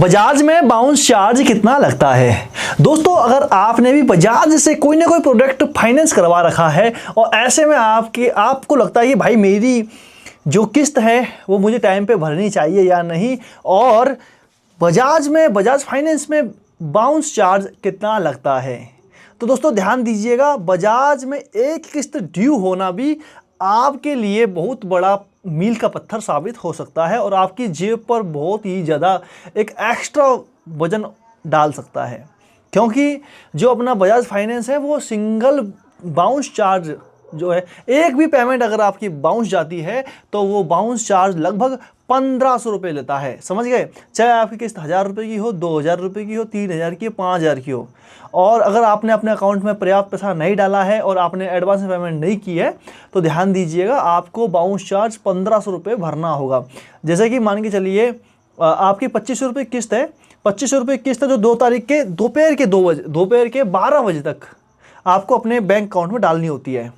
बजाज में bounce charge कितना लगता है। दोस्तों, अगर आपने भी बजाज से कोई ना कोई प्रोडक्ट फाइनेंस करवा रखा है और ऐसे में आपको लगता है कि भाई मेरी जो किस्त है वो मुझे टाइम पे भरनी चाहिए या नहीं, और बजाज फाइनेंस में बाउंस चार्ज कितना लगता है, तो दोस्तों ध्यान दीजिएगा। बजाज में एक किस्त ड्यू होना भी आपके लिए बहुत बड़ा मील का पत्थर साबित हो सकता है और आपकी जेब पर बहुत ही ज़्यादा एक एक्स्ट्रा वजन डाल सकता है, क्योंकि जो अपना बजाज फाइनेंस है वो सिंगल बाउंस चार्ज जो है, एक भी पेमेंट अगर आपकी बाउंस जाती है तो वो बाउंस चार्ज लगभग 1500 रुपये लेता है। समझ गए? चाहे आपकी किस्त 1000 रुपये की हो, 2000 रुपये की हो, 3000 की हो, 5000 की हो, और अगर आपने अपने अकाउंट में पर्याप्त पैसा नहीं डाला है और आपने एडवांस में पेमेंट नहीं की है तो ध्यान दीजिएगा, आपको बाउंस चार्ज 1500 रुपये भरना होगा। जैसे कि मान के चलिए आपकी 2500 रुपये किस्त है, 2500 रुपये किस्त है जो 2 तारीख के दोपहर के 12 बजे तक आपको अपने बैंक अकाउंट में डालनी होती है।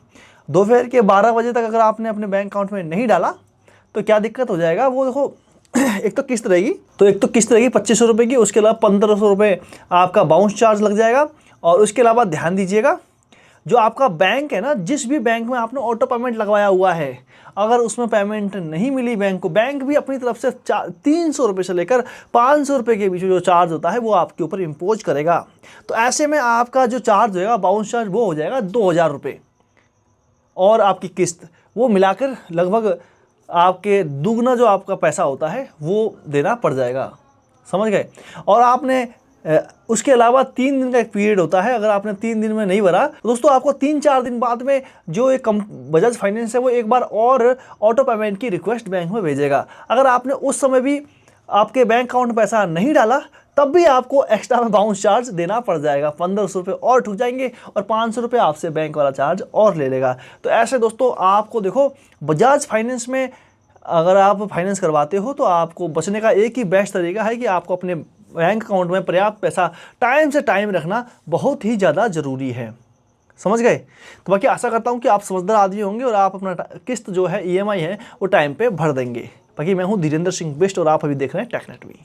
दोपहर के 12 बजे तक अगर आपने अपने बैंक अकाउंट में नहीं डाला तो क्या दिक्कत हो जाएगा, वो देखो एक तो किस्त रहेगी 2500 रुपये की, उसके अलावा 1500 रुपये आपका बाउंस चार्ज लग जाएगा। और उसके अलावा ध्यान दीजिएगा, जो आपका बैंक है ना, जिस भी बैंक में आपने ऑटो पेमेंट लगवाया हुआ है, अगर उसमें पेमेंट नहीं मिली बैंक को, बैंक भी अपनी तरफ से 300 रुपये से लेकर 500 रुपये के बीच में जो चार्ज होता है वो आपके ऊपर इम्पोज करेगा। तो ऐसे में आपका जो चार्ज होगा बाउंस चार्ज वो हो जाएगा 2000 रुपये, और आपकी किस्त वो मिलाकर लगभग आपके दुगना जो आपका पैसा होता है वो देना पड़ जाएगा। समझ गए? और आपने उसके अलावा 3 दिन का एक पीरियड होता है, अगर आपने 3 दिन में नहीं भरा तो दोस्तों आपको 3-4 दिन बाद में जो एक बजाज फाइनेंस है वो एक बार और ऑटो पेमेंट की रिक्वेस्ट बैंक में भेजेगा। अगर आपने उस समय भी आपके बैंक अकाउंट में पैसा नहीं डाला तब भी आपको एक्स्ट्रा में बाउंस चार्ज देना पड़ जाएगा, 1500 रुपये और ठुक जाएंगे और 500 रुपये आपसे बैंक वाला चार्ज और ले लेगा। तो ऐसे दोस्तों आपको देखो, बजाज फाइनेंस में अगर आप फाइनेंस करवाते हो तो आपको बचने का एक ही बेस्ट तरीका है कि आपको अपने बैंक अकाउंट में पर्याप्त पैसा टाइम से टाइम रखना बहुत ही ज़्यादा ज़रूरी है। समझ गए? तो बाकी आशा करता हूँ कि आप समझदार आदमी होंगे और आप अपना किस्त जो है EMI है वो टाइम पे भर देंगे। बाकी मैं हूँ धीरेन्द्र सिंह बिष्ट और आप अभी देख रहे हैं टेकनेट भी।